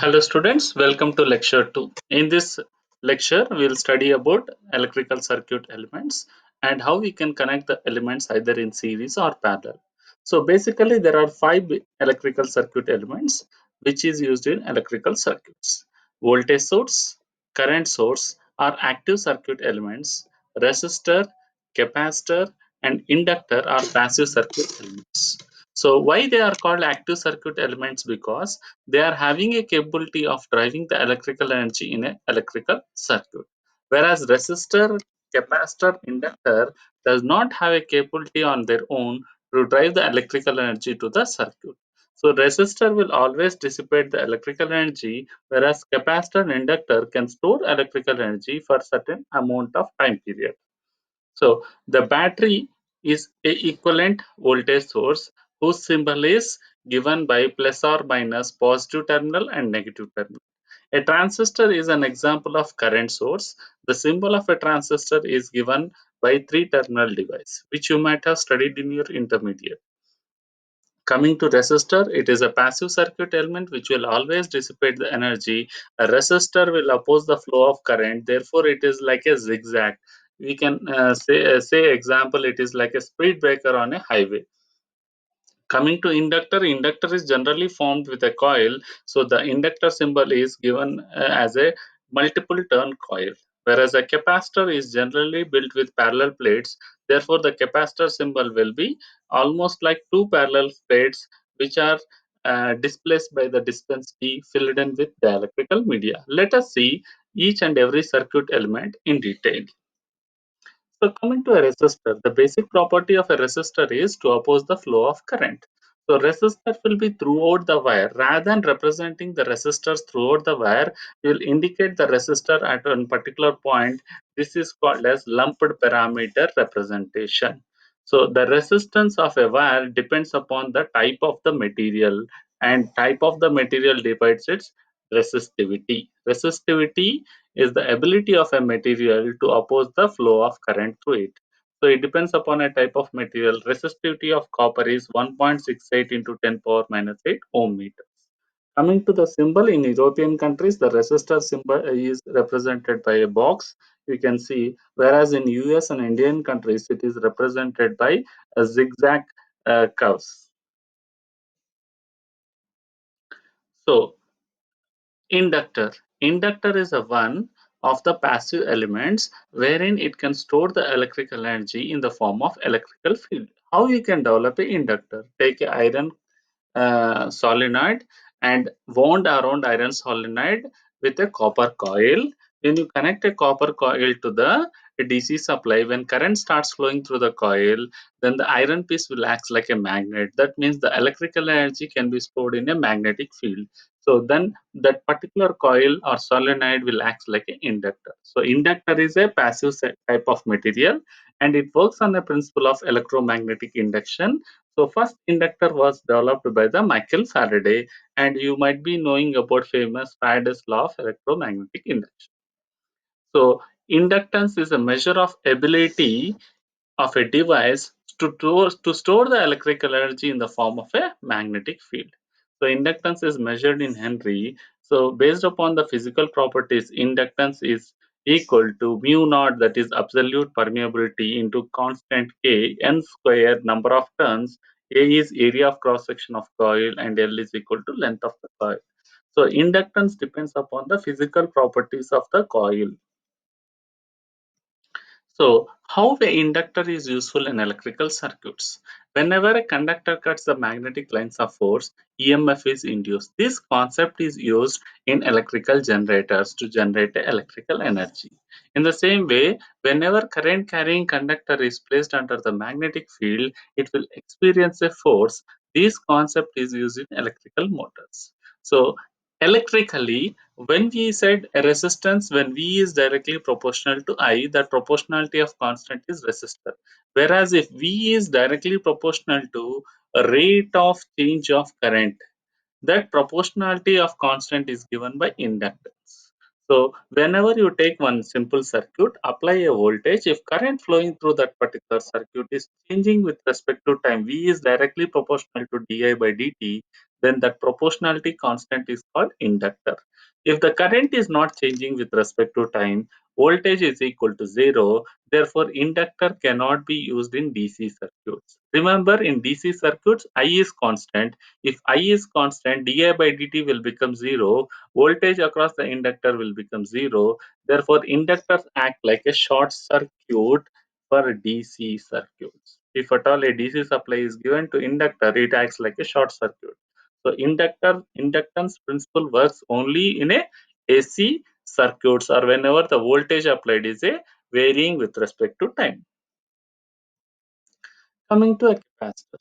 Hello students, welcome to lecture 2. In this lecture, we will study about electrical circuit elements and how we can connect the elements either in series or parallel. So basically there are five electrical circuit elements which is used in electrical circuits. Voltage source, current source are active circuit elements, resistor, capacitor and inductor are passive circuit elements. So why they are called active circuit elements? Because they are having a capability of driving the electrical energy in an electrical circuit. Whereas resistor, capacitor, inductor does not have a capability on their own to drive the electrical energy to the circuit. So resistor will always dissipate the electrical energy, whereas capacitor and inductor can store electrical energy for certain amount of time period. So the battery is a equivalent voltage source whose symbol is given by plus or minus positive terminal and negative terminal. A transistor is an example of current source. The symbol of a transistor is given by three terminal device, which you might have studied in your intermediate. Coming to resistor, it is a passive circuit element which will always dissipate the energy. A resistor will oppose the flow of current, therefore it is like a zigzag. We can say example, it is like a speed breaker on a highway. Coming to inductor, inductor is generally formed with a coil, so the inductor symbol is given as a multiple turn coil, whereas a capacitor is generally built with parallel plates. Therefore the capacitor symbol will be almost like two parallel plates which are displaced by the distance d filled in with dielectrical media. Let us see each and every circuit element in detail. So coming to a resistor, the basic property of a resistor is to oppose the flow of current. So resistor will be throughout the wire. Rather than representing the resistors throughout the wire, you will indicate the resistor at one particular point. This is called as lumped parameter representation. So the resistance of a wire depends upon the type of the material, and type of the material divides its resistivity. Resistivity is the ability of a material to oppose the flow of current through it. So it depends upon a type of material. Resistivity of copper is 1.68 into 10 power minus 8 ohm meters. Coming to the symbol, in European countries, the resistor symbol is represented by a box. You can see, whereas in US and Indian countries, it is represented by a zigzag curves. So inductor. Inductor is a one of the passive elements wherein it can store the electrical energy in the form of electrical field. How you can develop a inductor? Take a iron solenoid and wound around iron solenoid with a copper coil. When you connect a copper coil to the DC supply, when current starts flowing through the coil, then the iron piece will act like a magnet. That means the electrical energy can be stored in a magnetic field. So then that particular coil or solenoid will act like an inductor. So inductor is a passive type of material, and it works on the principle of electromagnetic induction. So first inductor was developed by the Michael Faraday, and you might be knowing about famous Faraday's law of electromagnetic induction. So inductance is a measure of ability of a device to store the electrical energy in the form of a magnetic field. So inductance is measured in Henry. So based upon the physical properties, inductance is equal to mu naught, that is absolute permeability, into constant K, n square number of turns. A is area of cross section of coil and L is equal to length of the coil. So inductance depends upon the physical properties of the coil. So, how the inductor is useful in electrical circuits? Whenever a conductor cuts the magnetic lines of force, EMF is induced. This concept is used in electrical generators to generate electrical energy. In the same way, whenever current carrying conductor is placed under the magnetic field, it will experience a force. This concept is used in electrical motors. So, electrically, when we said a resistance, when V is directly proportional to I, that proportionality of constant is resistor. Whereas if V is directly proportional to a rate of change of current, that proportionality of constant is given by inductance. So whenever you take one simple circuit, apply a voltage, if current flowing through that particular circuit is changing with respect to time, V is directly proportional to di by dt, then that proportionality constant is called inductor. If the current is not changing with respect to time, voltage is equal to 0. Therefore, inductor cannot be used in DC circuits. Remember, in DC circuits, I is constant. If I is constant, di by dt will become 0. Voltage across the inductor will become 0. Therefore, inductors act like a short circuit for DC circuits. If at all a DC supply is given to inductor, it acts like a short circuit. So inductance principle works only in a AC circuits or whenever the voltage applied is a varying with respect to time. Coming to a capacitor.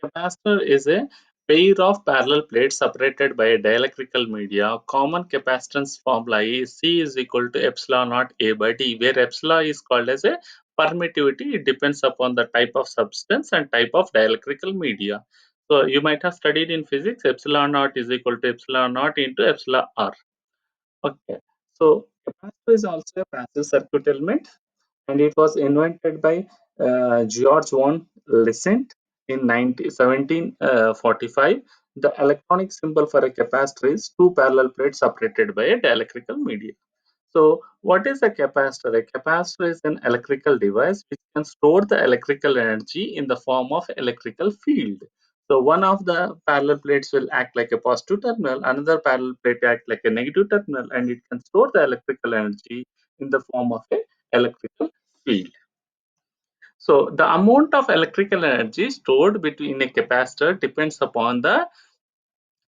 A capacitor is a pair of parallel plates separated by a dielectrical media. Common capacitance formula is C is equal to epsilon naught A by D, where epsilon is called as a permittivity. It depends upon the type of substance and type of dielectrical media. So you might have studied in physics, epsilon naught is equal to epsilon naught into epsilon R. Okay. So capacitor is also a passive circuit element, and it was invented by George von Lissent in 1745. The electronic symbol for a capacitor is two parallel plates separated by a dielectrical medium. So, what is a capacitor? A capacitor is an electrical device which can store the electrical energy in the form of electrical field. So, one of the parallel plates will act like a positive terminal, another parallel plate act like a negative terminal, and it can store the electrical energy in the form of a electrical field. So, the amount of electrical energy stored between a capacitor depends upon the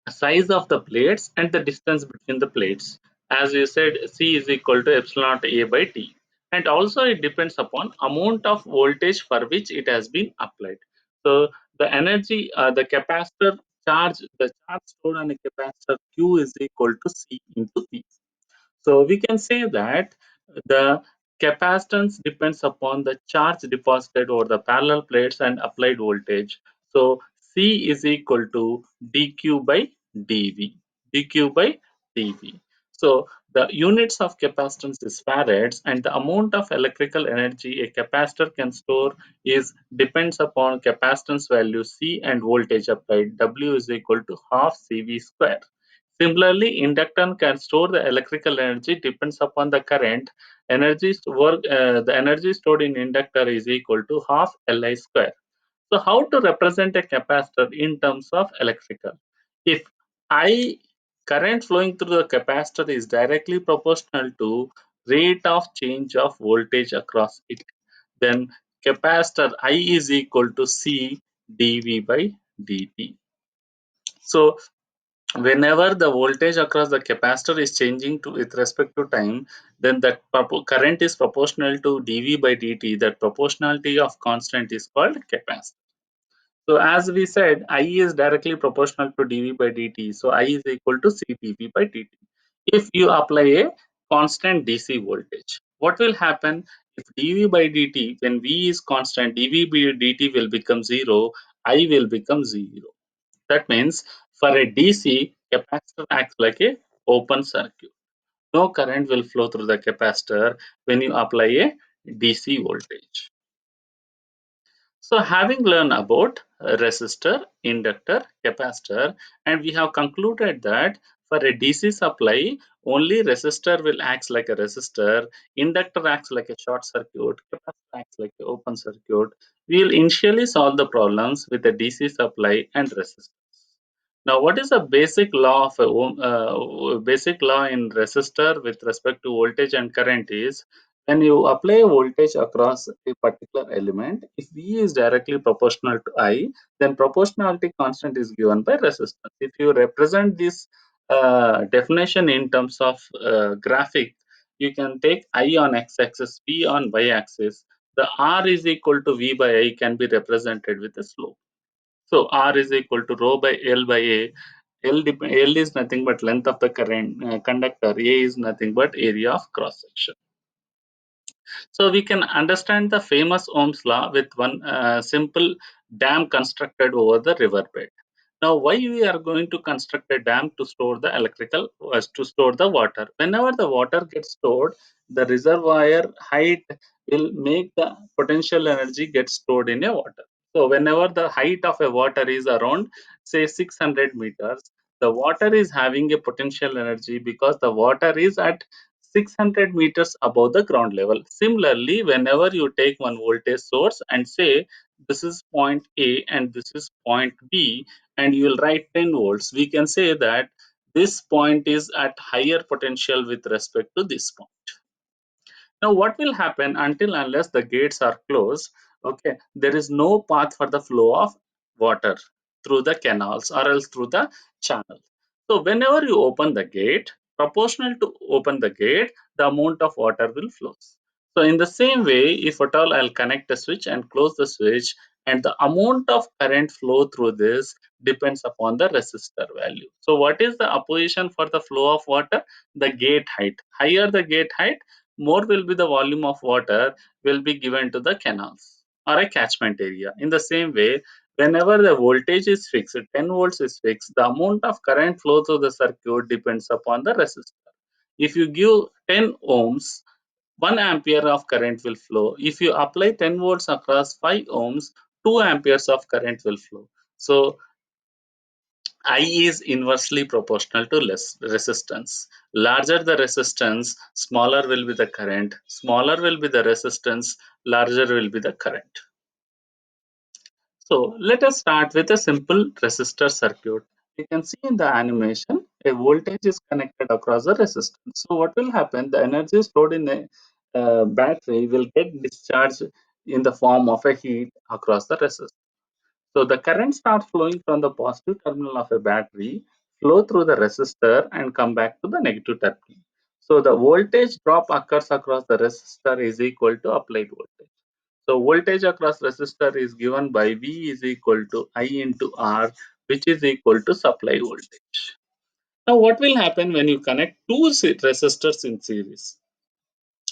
size of the plates and the distance between the plates. As you said, C is equal to epsilon naught A by T. And also it depends upon amount of voltage for which it has been applied. So the energy, the capacitor charge, the charge stored on a capacitor Q is equal to C into P. So we can say that the capacitance depends upon the charge deposited over the parallel plates and applied voltage. So C is equal to dq by dV. dq by dV. So the units of capacitance is farads, and the amount of electrical energy a capacitor can store is depends upon capacitance value C and voltage applied. W is equal to half CV square. Similarly, inductance can store the electrical energy depends upon the current. The energy stored in inductor is equal to half Li square. So, how to represent a capacitor in terms of electrical? If I current flowing through the capacitor is directly proportional to rate of change of voltage across it, then capacitor I is equal to C dV by dt. So, whenever the voltage across the capacitor is changing to with respect to time, then that current is proportional to dv by dt. That proportionality of constant is called capacitance. So as we said, I is directly proportional to dv by dt, so I is equal to c dv by dt. If you apply a constant dc voltage, what will happen? If dv by dt, when v is constant, dv by dt will become 0, I will become 0. That means for a DC, capacitor acts like a open circuit. No current will flow through the capacitor when you apply a DC voltage. So having learned about resistor, inductor, capacitor, and we have concluded that for a DC supply, only resistor will act like a resistor, inductor acts like a short circuit, capacitor acts like an open circuit. We will initially solve the problems with a DC supply and resistor. Now, what is the basic law of a basic law in resistor with respect to voltage and current is when you apply voltage across a particular element, if V is directly proportional to I, then proportionality constant is given by resistance. If you represent this definition in terms of graphic, you can take I on x-axis, V on y-axis. The R is equal to V by I can be represented with a slope. So R is equal to rho by L by A. L is nothing but length of the current conductor. A is nothing but area of cross section. So we can understand the famous Ohm's law with one simple dam constructed over the riverbed. Now, why we are going to construct a dam to store the to store the water? Whenever the water gets stored, the reservoir height will make the potential energy get stored in a water. So whenever the height of a water is around say 600 meters, the water is having a potential energy because the water is at 600 meters above the ground level. Similarly, whenever you take one voltage source and say this is point A and this is point B, and you will write 10 volts, we can say that this point is at higher potential with respect to this point. Now, what will happen until unless the gates are closed? Okay, there is no path for the flow of water through the canals or else through the channel. So, whenever you open the gate, proportional to open the gate, the amount of water will flow. So, in the same way, if at all I'll connect the switch and close the switch, and the amount of current flow through this depends upon the resistor value. So, what is the opposition for the flow of water? The gate height. Higher the gate height, more will be the volume of water will be given to the canals or a catchment area. In the same way, whenever the voltage is fixed, 10 volts is fixed, the amount of current flow through the circuit depends upon the resistor. If you give 10 ohms, 1 ampere of current will flow. If you apply 10 volts across 5 ohms, 2 amperes of current will flow. So I is inversely proportional to less resistance. Larger the resistance, smaller will be the current. Smaller will be the resistance, larger will be the current. So let us start with a simple resistor circuit. You can see in the animation, a voltage is connected across the resistance. So what will happen? The energy stored in a battery will get discharged in the form of a heat across the resistor. So the current starts flowing from the positive terminal of a battery, flow through the resistor and come back to the negative terminal. So the voltage drop occurs across the resistor is equal to applied voltage. So voltage across resistor is given by V is equal to I into R, which is equal to supply voltage. Now what will happen when you connect two resistors in series?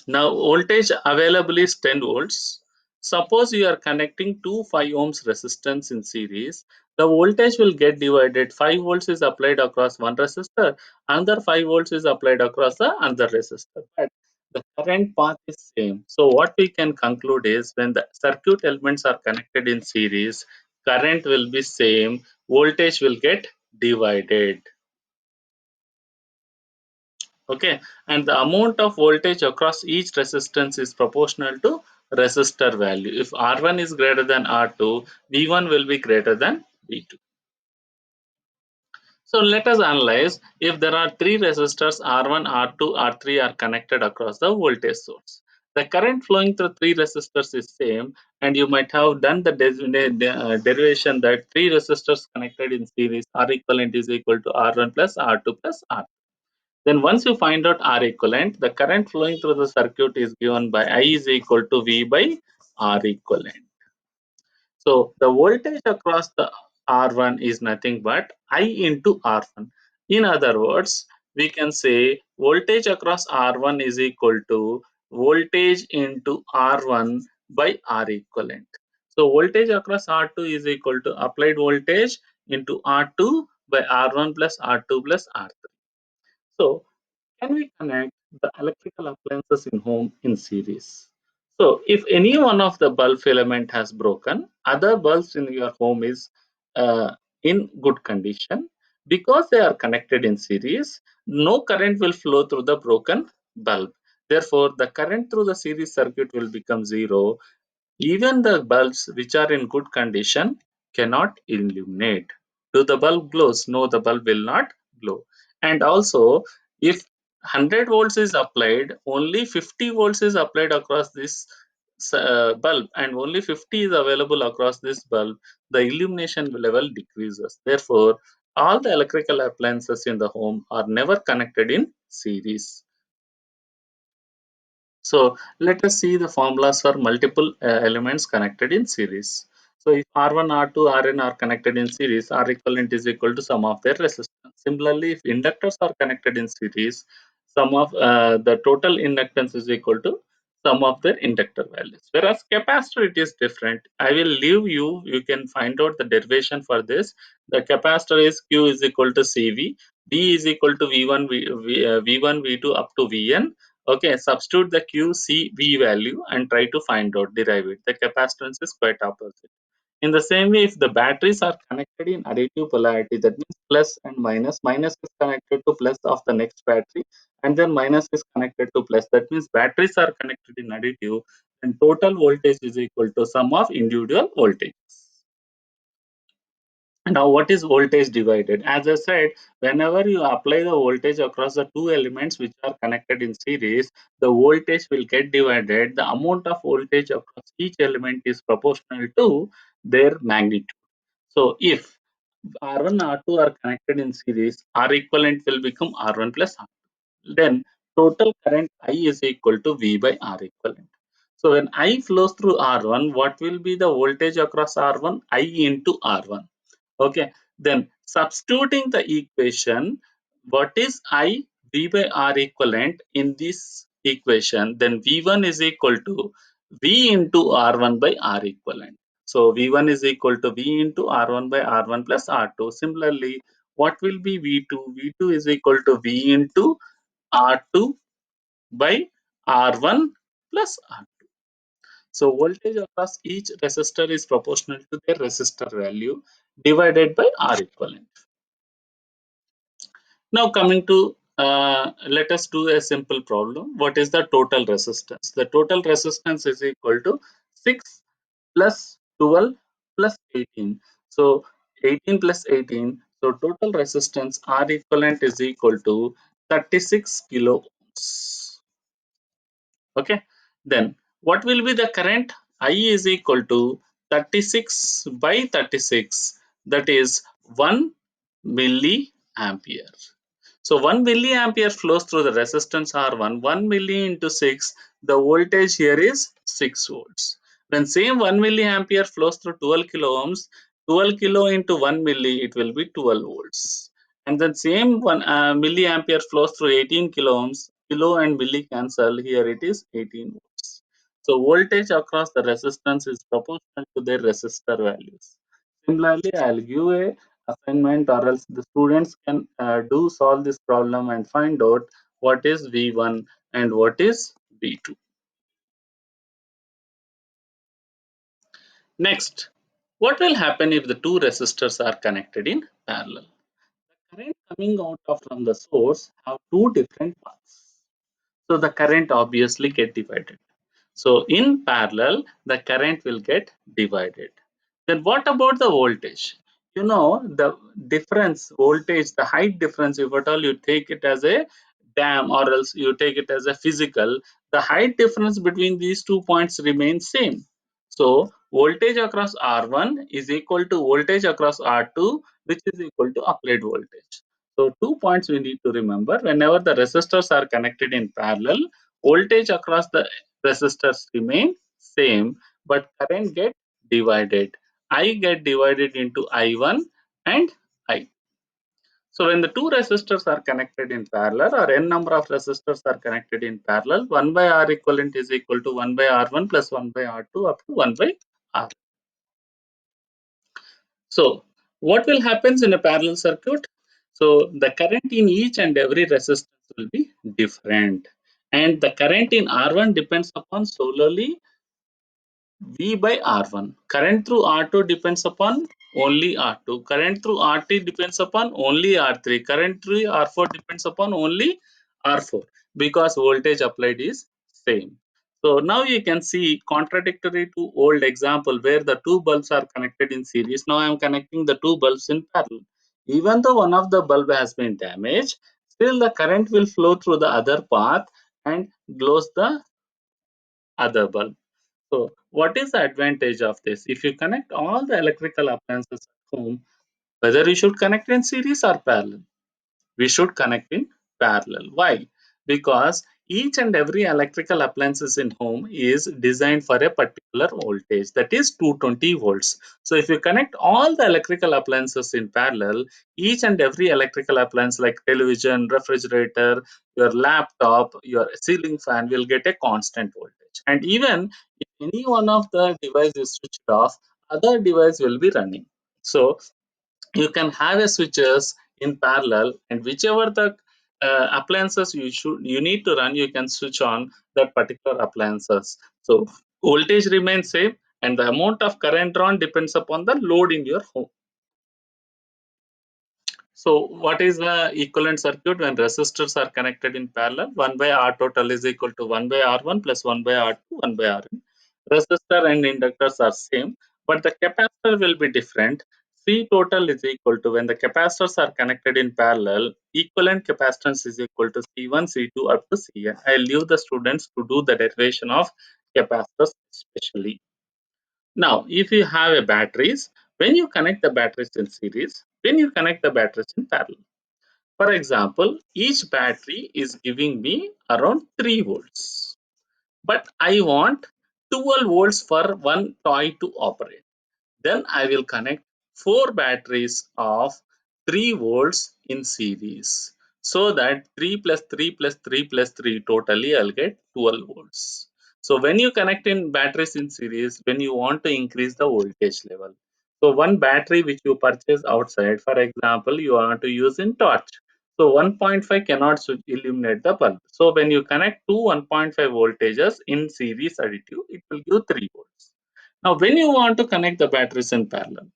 Now voltage available is 10 volts. Suppose you are connecting two 5 ohms resistance in series, the voltage will get divided. 5 volts is applied across one resistor, another 5 volts is applied across the other resistor. But the current path is same. So what we can conclude is when the circuit elements are connected in series, current will be same, voltage will get divided. Okay, and the amount of voltage across each resistance is proportional to resistor value. If R1 is greater than R2, V1 will be greater than V2. So let us analyze if there are three resistors R1, R2, R3 are connected across the voltage source. The current flowing through three resistors is same, and you might have done the derivation that three resistors connected in series R equivalent is equal to R1 plus R2 plus R. Then once you find out R equivalent, the current flowing through the circuit is given by I is equal to V by R equivalent. So the voltage across the R1 is nothing but I into R1. In other words, we can say voltage across R1 is equal to voltage into R1 by R equivalent. So voltage across R2 is equal to applied voltage into R2 by R1 plus R2 plus R3. So can we connect the electrical appliances in home in series? So if any one of the bulb filament has broken, other bulbs in your home is in good condition. Because they are connected in series, no current will flow through the broken bulb. Therefore, the current through the series circuit will become zero. Even the bulbs which are in good condition cannot illuminate. Do the bulb glows? No, the bulb will not glow. And also, if 100 volts is applied, only 50 volts is applied across this bulb and only 50 is available across this bulb, the illumination level decreases. Therefore, all the electrical appliances in the home are never connected in series. So let us see the formulas for multiple elements connected in series. So if R1, R2, Rn are connected in series, R equivalent is equal to sum of their resistance. Similarly, if inductors are connected in series, sum of the total inductance is equal to sum of their inductor values. Whereas capacitor it is different. I will leave you, you can find out the derivation for this. The capacitor is Q is equal to CV, V is equal to V1, V1, V2 up to Vn. Okay, substitute the Q, C, V value and try to find out, derive it. The capacitance is quite opposite. In the same way, if the batteries are connected in additive polarity, that means plus and minus, minus is connected to plus of the next battery, and then minus is connected to plus. That means batteries are connected in additive, and total voltage is equal to sum of individual voltages. Now, what is voltage divided? As I said, whenever you apply the voltage across the two elements which are connected in series, the voltage will get divided. The amount of voltage across each element is proportional to their magnitude. So, if R1 R2 are connected in series, R equivalent will become R1 plus R2. Then total current I is equal to V by R equivalent. So, when I flows through R1, what will be the voltage across R1? I into R1. Okay, then substituting the equation, what is I V by R equivalent in this equation? Then V1 is equal to V into R1 by R equivalent. So V1 is equal to V into R1 by R1 plus R2. Similarly, what will be V2? V2 is equal to V into R2 by R1 plus R2. So voltage across each resistor is proportional to their resistor value divided by R equivalent. Now coming to let us do a simple problem. What is the total resistance? The total resistance is equal to 6 plus 12 plus 18. So 18 plus 18. So total resistance R equivalent is equal to 36 kilo ohms. Okay. Then what will be the current? I is equal to 36 by 36. That is 1 milliampere. So 1 milliampere flows through the resistance R1. 1 milli into 6, the voltage here is 6 volts. When same 1 milliampere flows through 12 kilo ohms, 12 kilo into 1 milli, it will be 12 volts. And then same 1 milliampere flows through 18 kilo ohms, kilo and milli cancel, here it is 18 volts. So voltage across the resistance is proportional to their resistor values. Similarly, I'll give a assignment or else the students can do solve this problem and find out what is V1 and what is V2. Next, what will happen if the two resistors are connected in parallel? The current coming out of from the source have two different paths. So the current obviously get divided. So in parallel, the current will get divided. Then what about the voltage? You know, the difference, voltage, the height difference, if at all you take it as a dam or else you take it as a physical, the height difference between these 2 points remains same. So voltage across R1 is equal to voltage across R2, which is equal to applied voltage. So 2 points we need to remember. Whenever the resistors are connected in parallel, voltage across the resistors remain same, but current get divided. I get divided into I1 and I. So when the two resistors are connected in parallel or n number of resistors are connected in parallel, 1 by R equivalent is equal to 1 by R1 plus 1 by R2 up to 1 by R. So what will happen in a parallel circuit? So the current in each and every resistance will be different. And the current in R1 depends upon solely V by R1. Current through R2 depends upon only R2. Current through RT depends upon only R3. Current through R4 depends upon only R4 because voltage applied is same. So now you can see contradictory to old example where the two bulbs are connected in series. Now I am connecting the two bulbs in parallel. Even though one of the bulb has been damaged, still the current will flow through the other path and glows the other bulb. So, what is the advantage of this? If you connect all the electrical appliances at home, whether you should connect in series or parallel, we should connect in parallel. Why? Because each and every electrical appliances in home is designed for a particular voltage, that is 220 volts. So if you connect all the electrical appliances in parallel, each and every electrical appliance like television, refrigerator, your laptop, your ceiling fan will get a constant voltage. And even if any one of the device is switched off, other device will be running. So you can have a switches in parallel, and whichever the appliances you need to run, you can switch on that particular appliances. So voltage remains same, and the amount of current drawn depends upon the load in your home. So what is the equivalent circuit when resistors are connected in parallel? 1 by R total is equal to 1 by R1 plus 1 by R2, 1 by Rn. Resistor and inductors are same, but the capacitor will be different. C total is equal to, when the capacitors are connected in parallel, equivalent capacitance is equal to C1, C2 up to Cn. I leave the students to do the derivation of capacitors especially. Now, if you have a batteries, when you connect the batteries in series, when you connect the batteries in parallel. For example, each battery is giving me around 3 volts, but I want 12 volts for one toy to operate. Then I will connect 4 batteries of 3 volts in series, so that 3 plus 3 plus 3 plus 3 totally I'll get 12 volts. So when you connect in batteries in series, when you want to increase the voltage level, so one battery which you purchase outside, for example, you want to use in torch. So 1.5 cannot illuminate the bulb. So when you connect two 1.5 voltages in series additive, it will give 3 volts. Now, when you want to connect the batteries in parallel,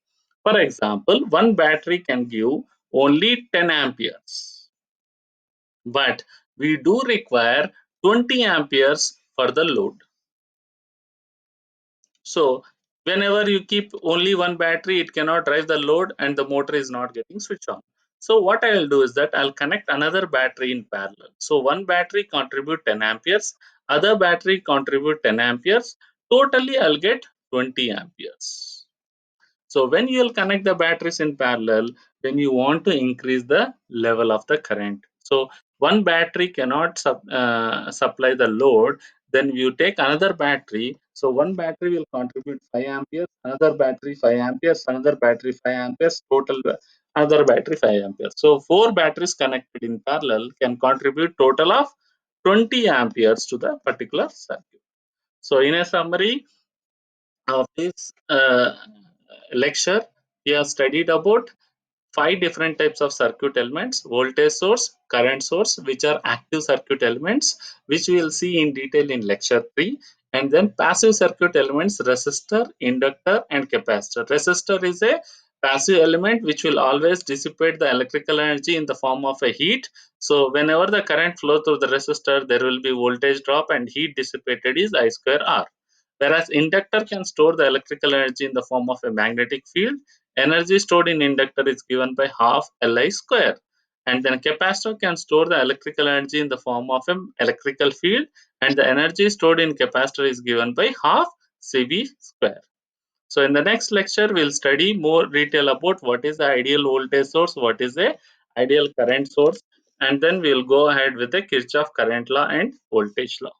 for example, one battery can give only 10 amperes, but we do require 20 amperes for the load. So, whenever you keep only one battery, it cannot drive the load and the motor is not getting switched on. So, what I will do is that I'll connect another battery in parallel. So, one battery contribute 10 amperes, other battery contribute 10 amperes. Totally, I'll get 20 amperes. So when you will connect the batteries in parallel, then you want to increase the level of the current. So one battery cannot supply the load. Then you take another battery. So one battery will contribute 5 amperes, another battery 5 amperes, another battery 5 amperes, total another battery 5 amperes. So four batteries connected in parallel can contribute total of 20 amperes to the particular circuit. So in a summary of this lecture, we have studied about 5 different types of circuit elements: voltage source, current source, which are active circuit elements, which we will see in detail in lecture 3. And then passive circuit elements: resistor, inductor, and capacitor. Resistor is a passive element which will always dissipate the electrical energy in the form of a heat. So whenever the current flow through the resistor, there will be voltage drop and heat dissipated is I square R. Whereas inductor can store the electrical energy in the form of a magnetic field. Energy stored in inductor is given by half Li square. And then capacitor can store the electrical energy in the form of an electrical field, and the energy stored in capacitor is given by half Cv square. So in the next lecture, we'll study more detail about what is the ideal voltage source, what is the ideal current source, and then we'll go ahead with the Kirchhoff current law and voltage law.